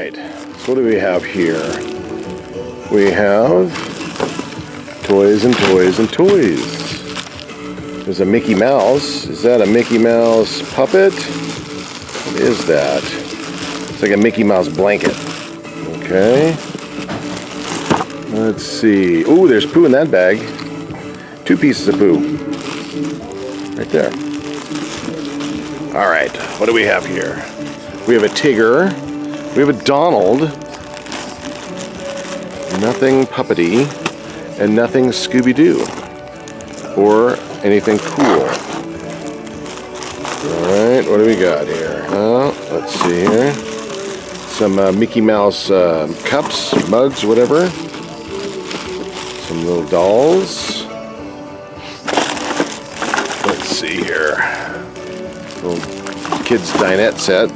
right, so what do we have here? We have toys and toys and toys. There's a Mickey Mouse. Is that a Mickey Mouse puppet? What is that? It's like a Mickey Mouse blanket. Okay. Let's see. Oh, there's poo in that bag. 2 pieces of poo. Right there. All right, what do we have here? We have a Tigger. We have a Donald. Nothing puppety. And nothing Scooby-Doo. Or anything cool. All right, what do we got here? Let's see here. Some Mickey Mouse cups, mugs, whatever. Some little dolls. Let's see here. Little kids' dinette set.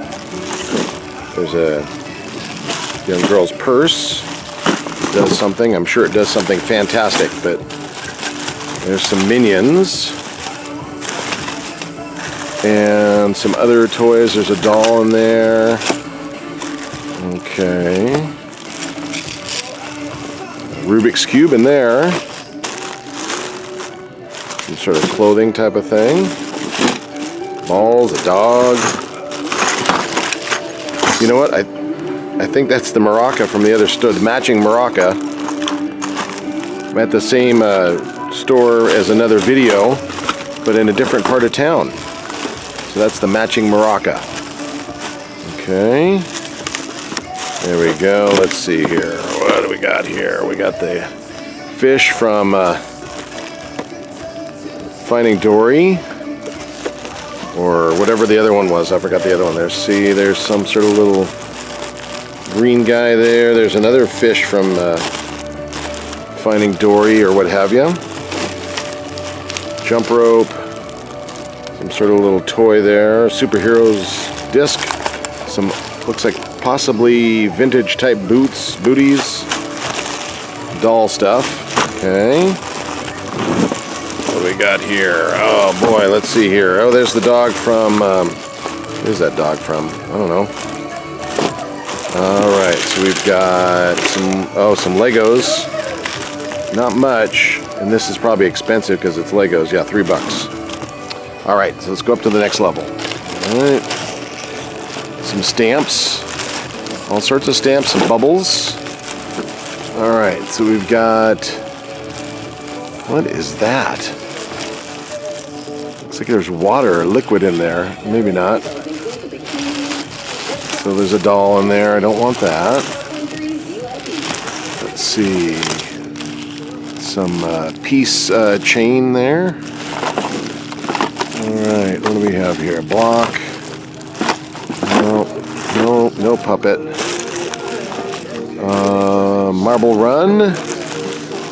There's a young girl's purse. It does something. I'm sure it does something fantastic, but there's some Minions. And some other toys. There's a doll in there. Okay. Rubik's Cube in there. Some sort of clothing type of thing. Balls, a dog. You know what? I think that's the maraca from the other store, the matching maraca. I'm at the same store as another video, but in a different part of town. So that's the matching maraca. Okay. There we go. Let's see here. What do we got here? We got the fish from Finding Dory. Or whatever the other one was. I forgot the other one. There's some sort of little green guy there. There's another fish from Finding Dory or what have you. Jump rope. Some sort of little toy there. Superheroes disc. Some, looks like possibly vintage type booties. Doll stuff. Okay. What do we got here? Oh boy, let's see here. Oh, there's the dog from, where's that dog from? I don't know. Alright, so we've got some Legos. Not much, and this is probably expensive because it's Legos. Yeah, $3. Alright, so let's go up to the next level. Alright. Some stamps. All sorts of stamps, some bubbles. Alright, so we've got, what is that? Looks like there's water or liquid in there. Maybe not. So there's a doll in there. I don't want that. Let's see. Some piece chain there. Alright, what do we have here? Block. No puppet. Marble Run.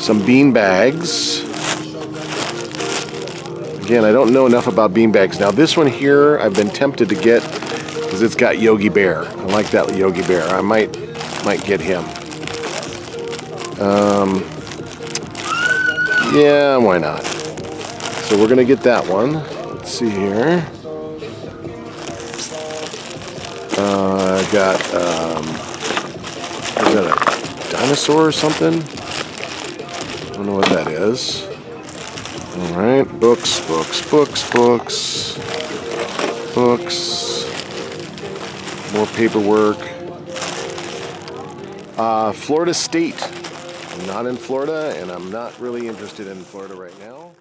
Some bean bags. Again, I don't know enough about bean bags. Now this one here, I've been tempted to get because it's got Yogi Bear. I like that Yogi Bear. I might get him. Yeah, why not? So we're gonna get that one. Let's see here. I got is that a dinosaur or something? I don't know what that is. All right, books. More paperwork. Florida State. I'm not in Florida, and I'm not really interested in Florida right now.